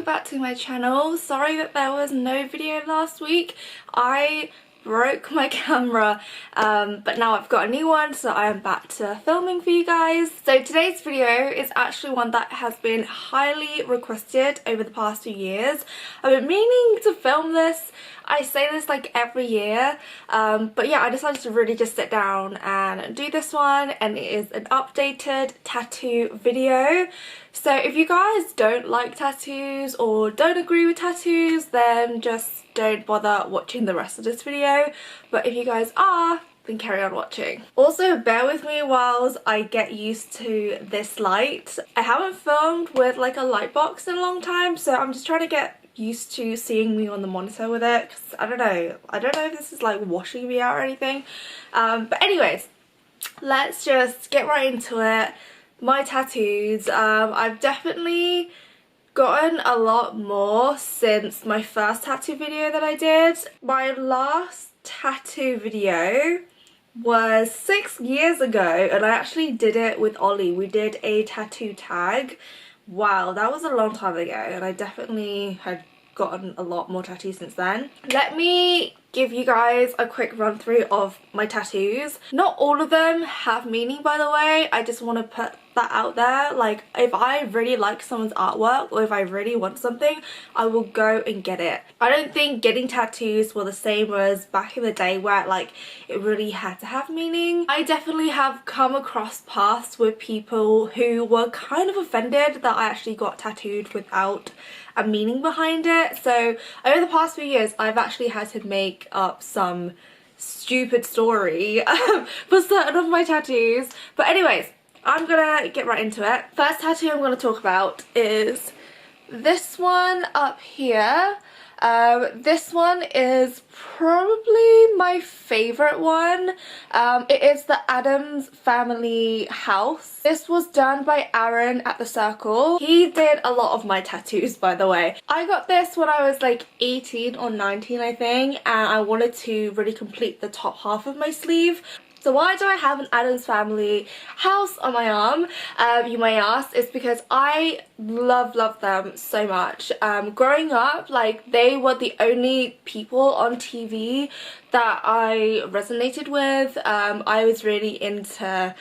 welcome back to my channel. Sorry that there was no video last week. I broke my camera, but now I've got a new one, so I am back to filming for you guys. So today's video is actually one that has been highly requested over the past few years. I've been meaning to film this. I say this like every year, but yeah, I decided to really just sit down and do this one, and it is an updated tattoo video. So if you guys don't like tattoos or don't agree with tattoos, then just don't bother watching the rest of this video. But if you guys are, then carry on watching. Also, bear with me whilst I get used to this light. I haven't filmed with like a light box in a long time, so I'm just trying to get used to seeing me on the monitor with it, because I don't know if this is like washing me out or anything. But anyways, let's just get right into it. My tattoos, I've definitely gotten a lot more since my first tattoo video that I did. My last tattoo video was 6 years ago, and I actually did it with Ollie. We did a tattoo tag. Wow, that was a long time ago, and I definitely had gotten a lot more tattoos since then. Let me give you guys a quick run through of my tattoos. Not all of them have meaning, by the way. I just want to put that out there. Like, if I really like someone's artwork, or if I really want something, I will go and get it. I don't think getting tattoos were the same as back in the day where like it really had to have meaning. I definitely have come across paths with people who were kind of offended that I actually got tattooed without a meaning behind it. So over the past few years, I've actually had to make up some stupid story for certain of my tattoos. But anyways, I'm gonna get right into it. First tattoo I'm gonna talk about is this one up here. This one is probably my favorite one. It is the Addams family house. This was done by Aaron at the Circle. He did a lot of my tattoos, by the way. I got this when I was like 18 or 19, I think, and I wanted to really complete the top half of my sleeve. So why do I have an Addams family house on my arm, you may ask? It's because I love them so much. Growing up, like, they were the only people on TV that I resonated with. I was really into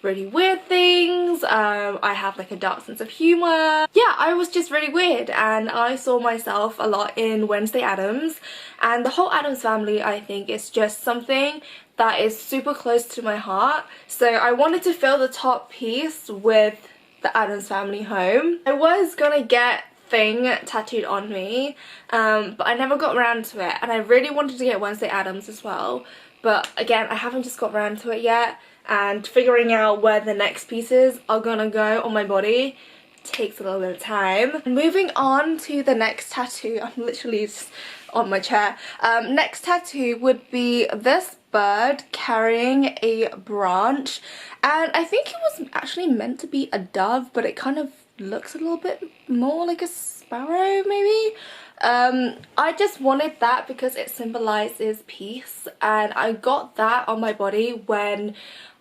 really weird things. I have like a dark sense of humor. Yeah, I was just really weird, and I saw myself a lot in Wednesday Addams, and the whole Addams family, I think, is just something that is super close to my heart. So I wanted to fill the top piece with the Addams family home. I was gonna get Thing tattooed on me, but I never got around to it, and I really wanted to get Wednesday Addams as well, but again, I haven't just got around to it yet, and figuring out where the next pieces are gonna go on my body takes a little bit of time. Moving on to the next tattoo, I'm literally just on my chair. Next tattoo would be this bird carrying a branch, and I think it was actually meant to be a dove, but it kind of looks a little bit more like a sparrow, maybe. I just wanted that because it symbolizes peace, and I got that on my body when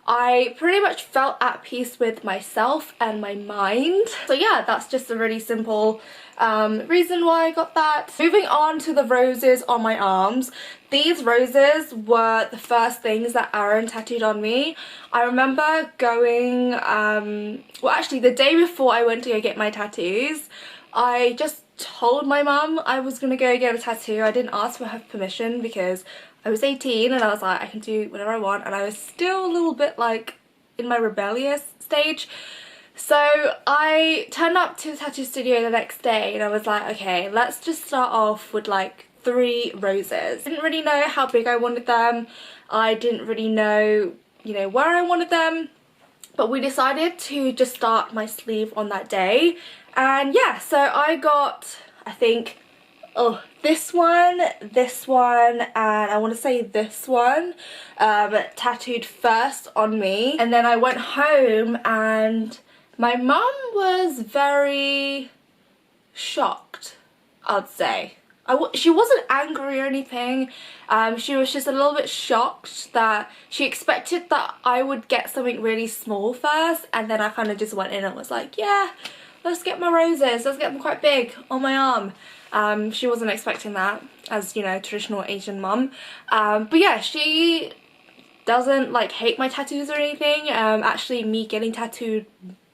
I pretty much felt at peace with myself and my mind. So yeah, that's just a really simple reason why I got that. Moving on to the roses on my arms. These roses were the first things that Aaron tattooed on me. I remember going, well, actually the day before I went to go get my tattoos, I just told my mum I was gonna go get a tattoo. I didn't ask for her permission because I was 18 and I was like, I can do whatever I want, and I was still a little bit like in my rebellious stage. So I turned up to the tattoo studio the next day and I was like, okay, let's just start off with like 3 roses. Didn't really know how big I wanted them. I didn't really know, you know, where I wanted them, but we decided to just start my sleeve on that day. And yeah, so I got, I think, this one, and I want to say this one, tattooed first on me. And then I went home and my mum was very shocked, I'd say. She wasn't angry or anything. She was just a little bit shocked that she expected that I would get something really small first, and then I kind of just went in and was like, yeah, let's get my roses, let's get them quite big on my arm. She wasn't expecting that, as you know, traditional Asian mum. But yeah, she doesn't like hate my tattoos or anything. Actually, me getting tattooed,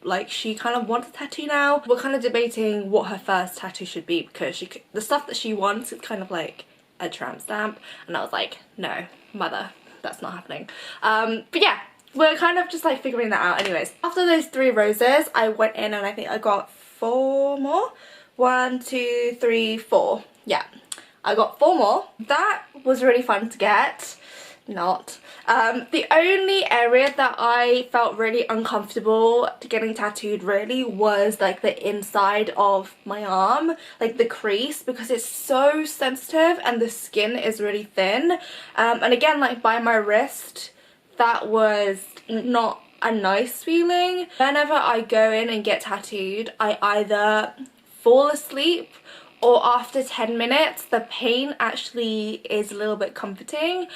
like, she kind of wants a tattoo now. We're kind of debating what her first tattoo should be, because the stuff that she wants is kind of like a tramp stamp, and I was like, no, mother, that's not happening. But yeah, we're kind of just like figuring that out. Anyways, after those 3 roses, I went in and I think I got 4 more. 1, 2, 3, 4. Yeah, I got 4 more. That was really fun to get. Not. The only area that I felt really uncomfortable getting tattooed really was like the inside of my arm, like the crease, because it's so sensitive and the skin is really thin. And again, like by my wrist, that was not a nice feeling. Whenever I go in and get tattooed, I either fall asleep, or after 10 minutes the pain actually is a little bit comforting.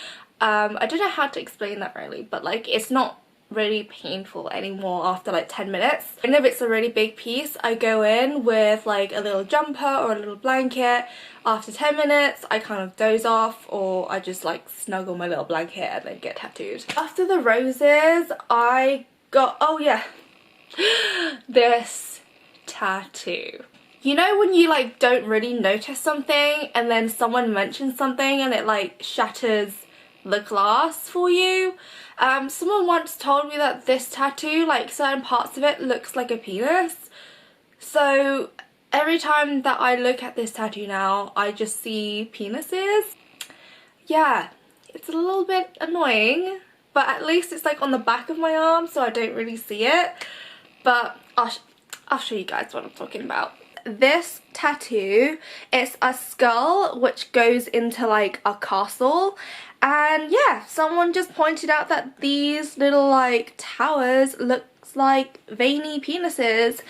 I don't know how to explain that really, but like it's not really painful anymore after like 10 minutes. And if it's a really big piece, I go in with like a little jumper or a little blanket. After 10 minutes I kind of doze off, or I just like snuggle my little blanket and then get tattooed. After the roses I got, oh yeah, this tattoo. You know when you like don't really notice something and then someone mentions something and it like shatters the glass for you? Someone once told me that this tattoo, like certain parts of it looks like a penis. So every time that I look at this tattoo now, I just see penises. Yeah, it's a little bit annoying, but at least it's like on the back of my arm, so I don't really see it. But I'll show you guys what I'm talking about. This tattoo is a skull which goes into like a castle, and yeah, someone just pointed out that these little like towers looks like veiny penises,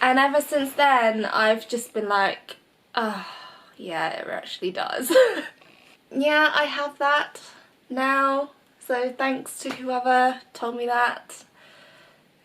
and ever since then I've just been like, oh yeah, it actually does. Yeah, I have that now, so thanks to whoever told me that.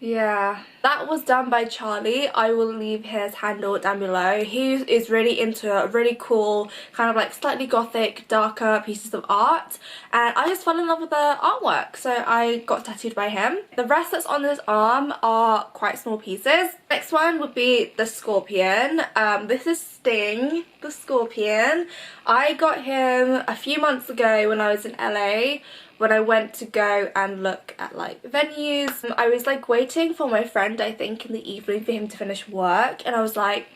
Yeah, that was done by Charlie. I will leave his handle down below. He is really into a really cool, kind of like slightly gothic, darker pieces of art, and I just fell in love with the artwork, so I got tattooed by him. The rest that's on this arm are quite small pieces. Next one would be the scorpion. This is Sting, the scorpion. I got him a few months ago when I was in LA. When I went to go and look at like venues, I was like waiting for my friend, I think in the evening, for him to finish work, and I was like,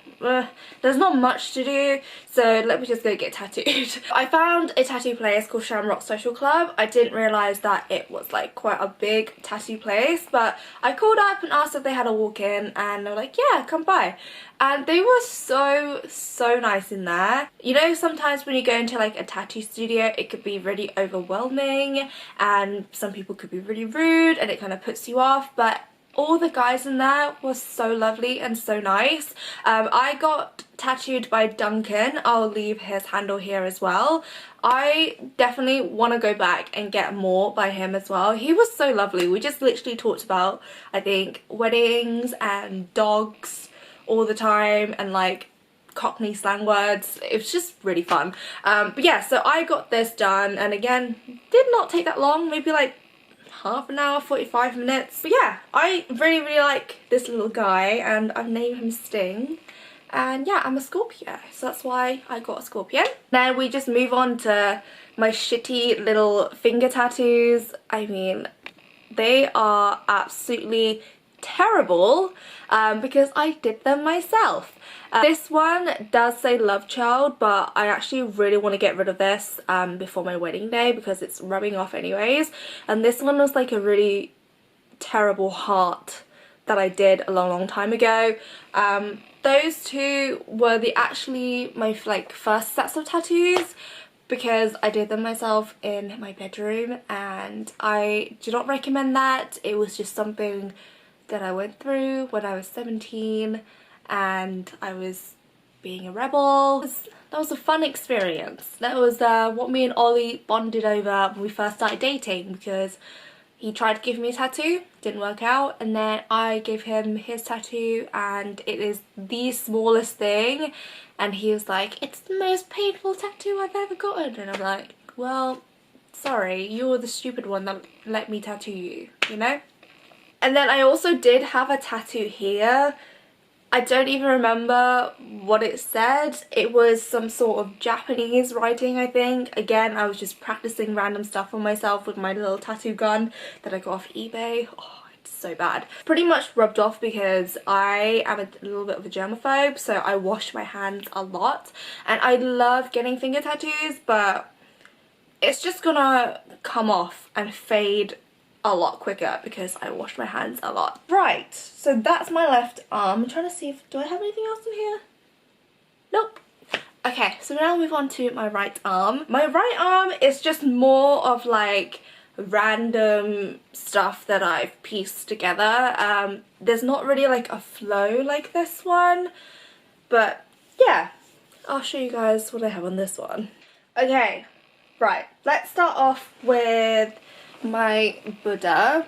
there's not much to do, so let me just go get tattooed. I found a tattoo place called Shamrock Social Club. I didn't realise that it was like quite a big tattoo place, but I called up and asked if they had a walk-in, and they were like, yeah, come by. And they were so nice in there. You know, sometimes when you go into like a tattoo studio, it could be really overwhelming and some people could be really rude and it kind of puts you off, but all the guys in there were so lovely and so nice. I got tattooed by Duncan. I'll leave his handle here as well. I definitely want to go back and get more by him as well. He was so lovely. We just literally talked about, I think, weddings and dogs all the time, and like Cockney slang words. It was just really fun. But yeah, so I got this done, and again, did not take that long, maybe like half an hour, 45 minutes. But yeah, I really like this little guy, and I've named him Sting. And yeah, I'm a Scorpio, so that's why I got a scorpion. Then we just move on to my shitty little finger tattoos. I mean, they are absolutely terrible because I did them myself. This one does say love child, but I actually really want to get rid of this before my wedding day because it's rubbing off anyways. And this one was like a really terrible heart that I did a long time ago. Those two were actually my like first sets of tattoos, because I did them myself in my bedroom, and I do not recommend that. It was just something that I went through when I was 17 and I was being a rebel. That was a fun experience. That was what me and Ollie bonded over when we first started dating, because he tried to give me a tattoo, didn't work out, and then I gave him his tattoo and it is the smallest thing, and he was like, it's the most painful tattoo I've ever gotten, and I'm like, well, sorry, you're the stupid one that let me tattoo you, you know? And then I also did have a tattoo here. I don't even remember what it said. It was some sort of Japanese writing, I think. Again, I was just practicing random stuff on myself with my little tattoo gun that I got off eBay. Oh, it's so bad. Pretty much rubbed off because I am a little bit of a germaphobe, so I wash my hands a lot. And I love getting finger tattoos, but it's just gonna come off and fade a lot quicker because I wash my hands a lot. Right, so that's my left arm. I'm trying to see if, do I have anything else in here? Nope. Okay, so now move on to my right arm. My right arm is just more of like random stuff that I've pieced together. There's not really like a flow like this one, but yeah, I'll show you guys what I have on this one. Okay, right, let's start off with my Buddha.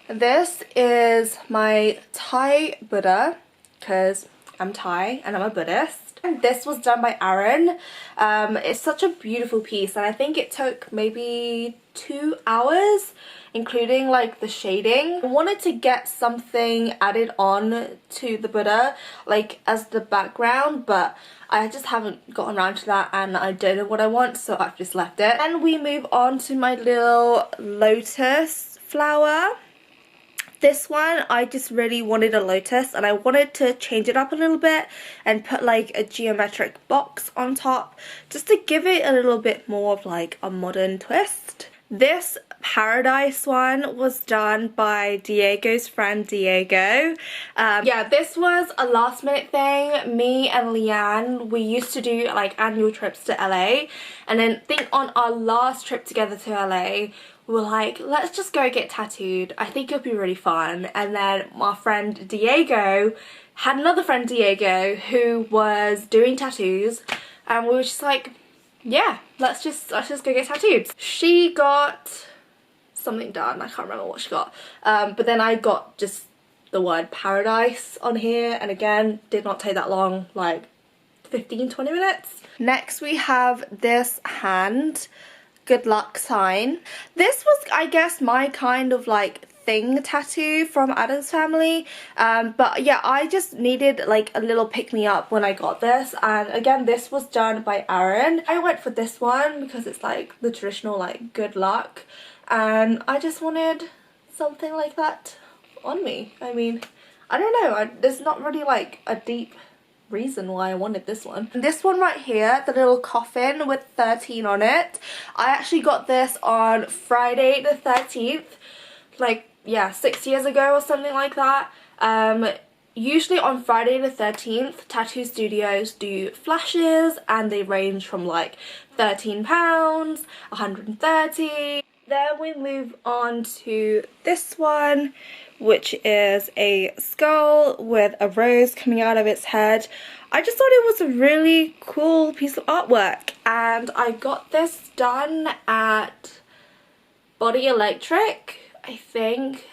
This is my Thai Buddha because I'm Thai and I'm a Buddhist. And this was done by Aaron. It's such a beautiful piece, and I think it took maybe 2 hours, including like the shading. I wanted to get something added on to the Buddha, like as the background, but I just haven't gotten around to that and I don't know what I want, so I've just left it. And we move on to my little lotus flower. This one, I just really wanted a lotus and I wanted to change it up a little bit and put like a geometric box on top just to give it a little bit more of like a modern twist. This paradise one was done by Diego's friend Diego. Yeah, this was a last minute thing. Me and Leanne, we used to do like annual trips to LA, and then I think on our last trip together to LA we were like, let's just go get tattooed, I think it'll be really fun. And then my friend Diego had another friend Diego who was doing tattoos, and we were just like, yeah, let's just go get tattooed. She got something done, I can't remember what she got, but then I got just the word paradise on here, and again, did not take that long, like 15-20 minutes. Next we have this hand, good luck sign. This was, I guess, my kind of like thing tattoo from Adam's family, but yeah, I just needed like a little pick-me-up when I got this, and again, this was done by Aaron. I went for this one because it's like the traditional like good luck, and I just wanted something like that on me. I mean, I don't know, there's not really like a deep reason why I wanted this one. This one right here, the little coffin with 13 on it, I actually got this on Friday the 13th, like, yeah, 6 years ago or something like that. Usually on Friday the 13th, tattoo studios do flashes, and they range from like £13, 130. Then we move on to this one, which is a skull with a rose coming out of its head. I just thought it was a really cool piece of artwork, and I got this done at Body Electric, I think.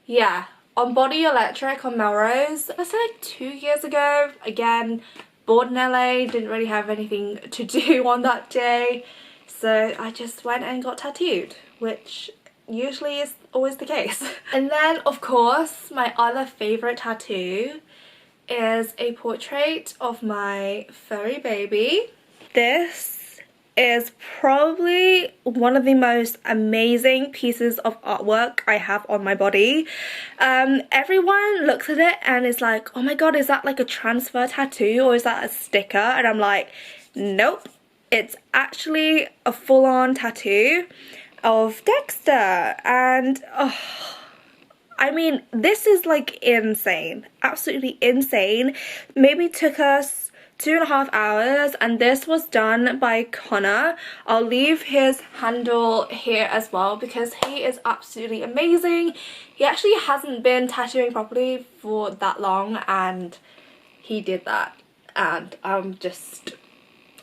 Yeah, on Body Electric on Melrose. I said like 2 years ago. Again, bored in LA, didn't really have anything to do on that day, so I just went and got tattooed, which usually is always the case. And then of course my other favourite tattoo is a portrait of my furry baby. This is probably one of the most amazing pieces of artwork I have on my body. Everyone looks at it and is like, oh my god, is that like a transfer tattoo or is that a sticker? And I'm like, nope, it's actually a full-on tattoo of Dexter. And oh, I mean, this is like insane, absolutely insane. Maybe took us 2.5 hours, and this was done by Connor. I'll leave his handle here as well because he is absolutely amazing. He actually hasn't been tattooing properly for that long, and he did that, and I'm just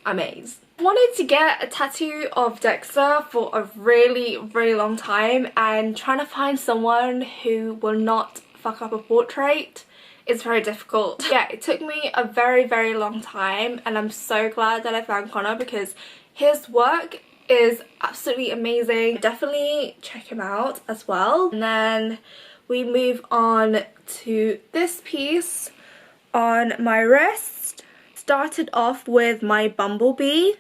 amazed. I wanted to get a tattoo of Dexter for a really long time, and trying to find someone who will not fuck up a portrait is very difficult. Yeah, it took me a very long time, and I'm so glad that I found Connor because his work is absolutely amazing. Definitely check him out as well. And then we move on to this piece on my wrist. Started off with my bumblebee,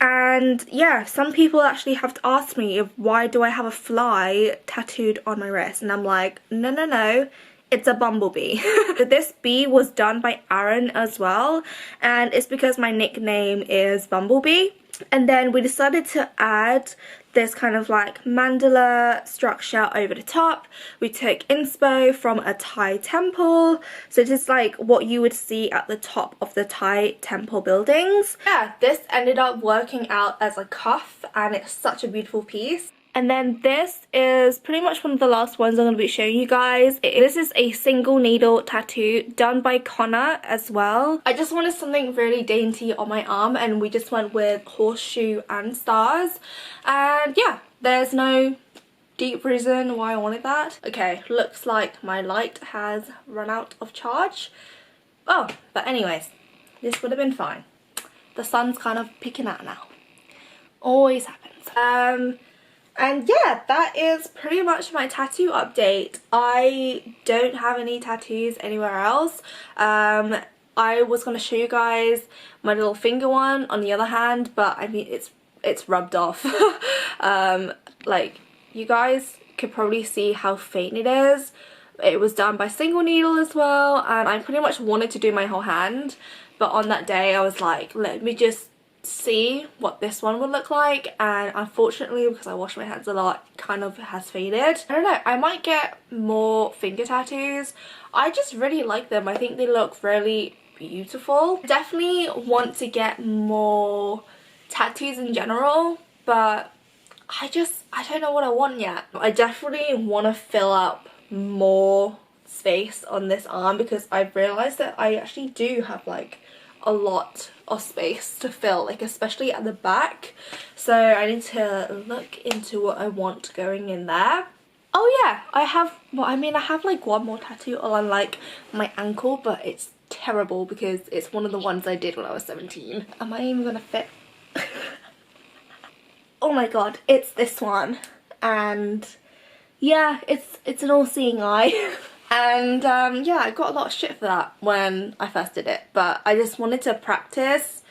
and yeah, some people actually have asked me why do I have a fly tattooed on my wrist, and I'm like, no, it's a bumblebee. This bee was done by Aaron as well, and it's because my nickname is Bumblebee. And then we decided to add this kind of like mandala structure over the top. We took inspo from a Thai temple, so it is like what you would see at the top of the Thai temple buildings. Yeah, this ended up working out as a cuff, and it's such a beautiful piece. And then this is pretty much one of the last ones I'm going to be showing you guys. This is a single needle tattoo done by Connor as well. I just wanted something really dainty on my arm, and we just went with horseshoe and stars. And yeah, there's no deep reason why I wanted that. Okay, looks like my light has run out of charge. Oh, but anyways, this would have been fine. The sun's kind of peeking out now. Always happens. And yeah, that is pretty much my tattoo update. I don't have any tattoos anywhere else. I was going to show you guys my little finger one on the other hand, but I mean it's rubbed off. Like, you guys could probably see how faint it is. It was done by single needle as well, and I pretty much wanted to do my whole hand, but on that day I was like, let me just see what this one would look like, and unfortunately, because I wash my hands a lot, it kind of has faded. I don't know, I might get more finger tattoos. I just really like them. I think they look really beautiful. Definitely want to get more tattoos in general, but I don't know what I want yet. I definitely want to fill up more space on this arm because I've realized that I actually do have like a lot of space to fill, like especially at the back, so I need to look into what I want going in there. Oh yeah, I have like one more tattoo on like my ankle, but it's terrible because it's one of the ones I did when I was 17. Am I even gonna fit? Oh my god, it's this one, and yeah, it's an all-seeing eye. And yeah, I got a lot of shit for that when I first did it, but I just wanted to practice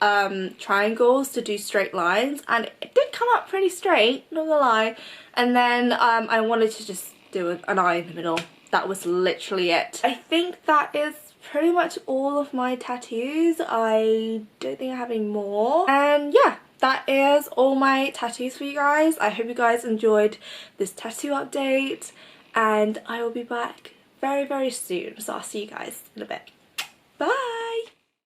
triangles to do straight lines, and it did come out pretty straight, not gonna lie. And then I wanted to just do an eye in the middle. That was literally it. I think that is pretty much all of my tattoos. I don't think I have any more. And yeah, that is all my tattoos for you guys. I hope you guys enjoyed this tattoo update, and I will be back very soon, so I'll see you guys in a bit. Bye!